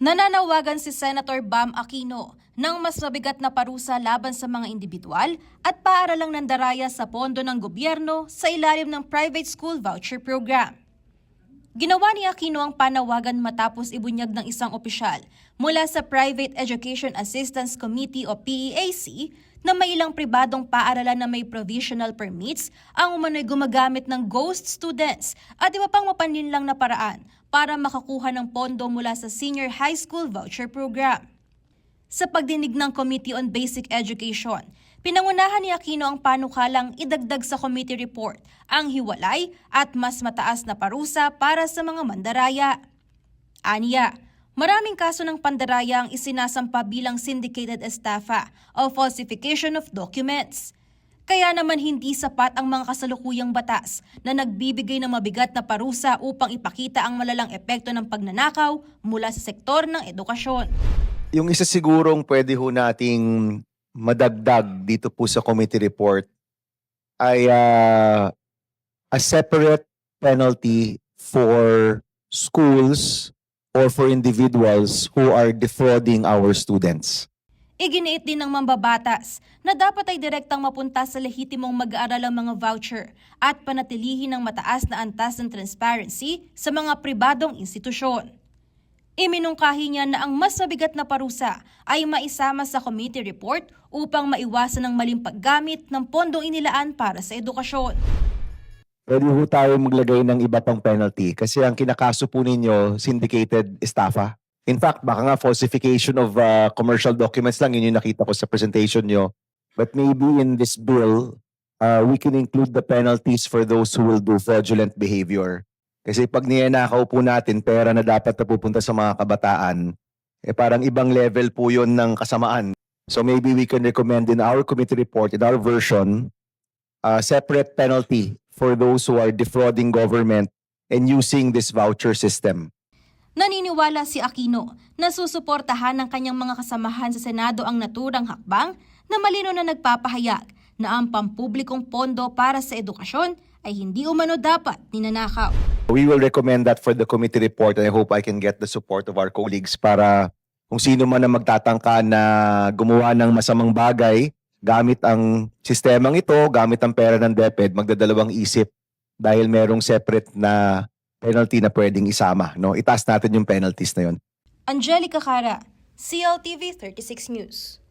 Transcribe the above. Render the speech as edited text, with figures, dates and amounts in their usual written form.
Nananawagan si Senator Bam Aquino ng mas mabigat na parusa laban sa mga individual at paaralang nandaraya sa pondo ng gobyerno sa ilalim ng private school voucher program. Ginawa ni Aquino ang panawagan matapos ibunyag ng isang opisyal mula sa Private Education Assistance Committee o PEAC na may ilang pribadong paaralan na may provisional permits ang umano'y gumagamit ng ghost students at iba pang mapanlinlang na paraan para makakuha ng pondo mula sa Senior High School Voucher Program. Sa pagdinig ng Committee on Basic Education, pinangunahan ni Aquino ang panukalang idagdag sa committee report ang hiwalay at mas mataas na parusa para sa mga mandaraya. Aniya, maraming kaso ng pandaraya ang isinasampa bilang syndicated estafa o falsification of documents. Kaya naman hindi sapat ang mga kasalukuyang batas na nagbibigay ng mabigat na parusa upang ipakita ang malalang epekto ng pagnanakaw mula sa sektor ng edukasyon. Yung isa sigurong pwede ho nating madagdag dito po sa committee report ay a separate penalty for schools or for individuals who are defrauding our students. Iginiit din ng mambabatas na dapat ay direktang mapunta sa lehitimong mag-aaral ang mga voucher at panatilihin ng mataas na antas ng transparency sa mga pribadong institusyon. Iminungkahi niya na ang mas mabigat na parusa ay maisama sa committee report upang maiwasan ang maling paggamit ng pondong inilaan para sa edukasyon. Pwede ho tayo maglagay ng iba pang penalty kasi ang kinakaso po ninyo, syndicated estafa. In fact, baka nga falsification of commercial documents lang, yun yung nakita ko sa presentation nyo. But maybe in this bill, we can include the penalties for those who will do fraudulent behavior. Kasi pag niyanakaw po natin pera na dapat na pupunta sa mga kabataan, parang ibang level po yun ng kasamaan. So maybe we can recommend in our committee report, in our version, a separate penalty for those who are defrauding government and using this voucher system. Naniniwala si Aquino na susuportahan ng kanyang mga kasamahan sa Senado ang naturang hakbang na malino na nagpapahayag na ang pampublikong pondo para sa edukasyon ay hindi umano dapat ninanakaw. We will recommend that for the committee report and I hope I can get the support of our colleagues para kung sino man ang magtatangka na gumawa ng masamang bagay gamit ang sistemang ito, gamit ang pera ng DepEd, magdadalawang isip dahil merong separate na penalty na pwedeng isama. No? Itaas natin yung penalties na yun. Angelica Cara, CLTV 36 News.